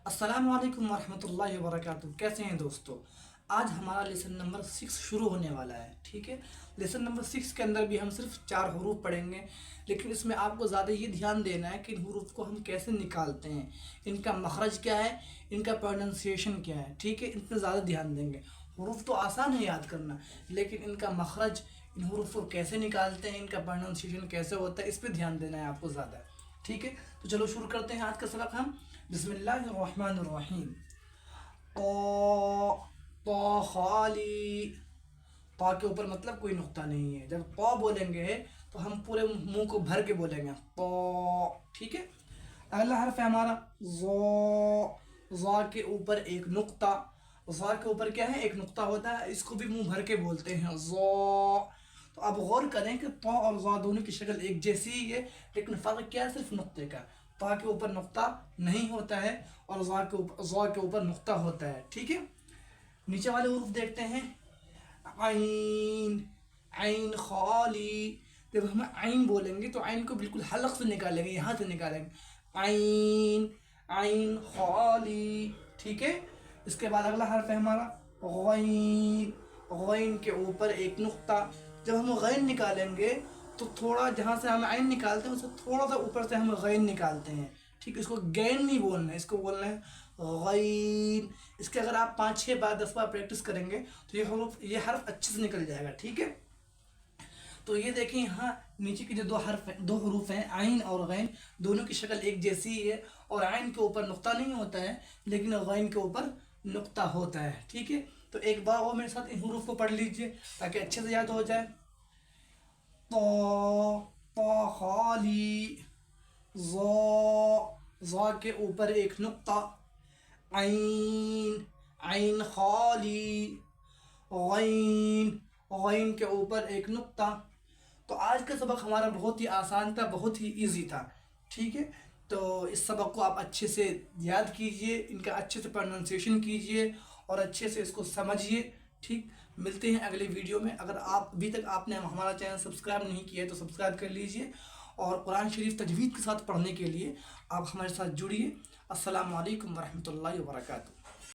السلام علیکم ورحمۃ اللہ وبرکاتہ۔ کیسے ہیں دوستو؟ آج ہمارا لیسن نمبر 6 شروع ہونے والا ہے، ٹھیک ہے۔ لیسن نمبر 6 کے اندر بھی ہم صرف 4 حروف پڑھیں گے، لیکن اس میں آپ کو زیادہ یہ دھیان دینا ہے کہ ان حروف کو ہم کیسے نکالتے ہیں، ان کا مخرج کیا ہے، ان کا پروننسیشن کیا ہے، ٹھیک ہے۔ ان پہ زیادہ دھیان دیں گے۔ حروف تو آسان ہے یاد کرنا، لیکن ان کا مخرج، ان حروف کو کیسے نکالتے ہیں، ان کا پروننسیشن کیسے ہوتا ہے، اس پہ دھیان دینا ہے آپ کو زیادہ، ٹھیک ہے۔ تو چلو شروع کرتے ہیں آج کا سبق ہم۔ بسم اللہ الرحمن الرحیم۔ طا خالی، طا کے اوپر مطلب کوئی نقطہ نہیں ہے۔ جب طا بولیں گے تو ہم پورے منہ کو بھر کے بولیں گے طا، ٹھیک ہے۔ اگلا حرف ہے ہمارا ظا، ظا کے اوپر ایک نقطہ، ظا کے اوپر کیا ہے، ایک نقطہ ہوتا ہے، اس کو بھی منہ بھر کے بولتے ہیں ظا۔ تو آپ غور کریں کہ طا اور ظا دونوں کی شکل ایک جیسی ہی ہے، لیکن فرق کیا ہے، صرف نقطے کا۔ طا کے اوپر نقطہ نہیں ہوتا ہے اور ظا کے اوپر نقطہ ہوتا ہے، ٹھیک ہے۔ نیچے والے حروف دیکھتے ہیں۔ عین، عین خالی، جب ہم عین بولیں گے تو عین کو بالکل حلق سے نکالیں گے، یہاں سے نکالیں گے، عین، عین خالی، ٹھیک ہے۔ اس کے بعد اگلا حرف ہے ہمارا غین، غین کے اوپر ایک نقطہ۔ جب ہم غین نکالیں گے تو تھوڑا جہاں سے ہم عین نکالتے ہیں اس سے تھوڑا سا اوپر سے ہم غین نکالتے ہیں، ٹھیک ہے۔ اس کو گین نہیں بولنا ہے، اس کو بولنا ہے غین۔ اس کے اگر آپ 5 6 بار 10 بار پریکٹس کریں گے تو یہ حرف اچھے سے نکل جائے گا، ٹھیک ہے۔ تو یہ دیکھیں یہاں نیچے کے جو دو حروف ہیں عین اور غین، دونوں کی شکل ایک جیسی ہی ہے، اور عین کے اوپر نقطہ نہیں ہوتا ہے لیکن غین کے اوپر نقطہ ہوتا ہے، ٹھیک ہے۔ تو ایک بار وہ میرے ساتھ ان حروف کو پڑھ لیجئے تاکہ اچھے سے یاد ہو جائے۔ طا، طا خالی، ظا، ظا کے اوپر ایک نقطہ، عین، عین خالی، غین، غین کے اوپر ایک نقطہ۔ تو آج کا سبق ہمارا بہت ہی آسان تھا، بہت ہی ایزی تھا، ٹھیک ہے۔ تو اس سبق کو آپ اچھے سے یاد کیجئے، ان کا اچھے سے پروننسیشن کیجئے اور اچھے سے اس کو سمجھیے، ٹھیک۔ ملتے ہیں اگلے ویڈیو میں۔ اگر ابھی تک آپ نے ہمارا چینل سبسکرائب نہیں کیا ہے تو سبسکرائب کر لیجئے، اور قرآن شریف تجوید کے ساتھ پڑھنے کے لیے آپ ہمارے ساتھ جڑیے۔ السلام علیکم ورحمۃ اللہ وبرکاتہ۔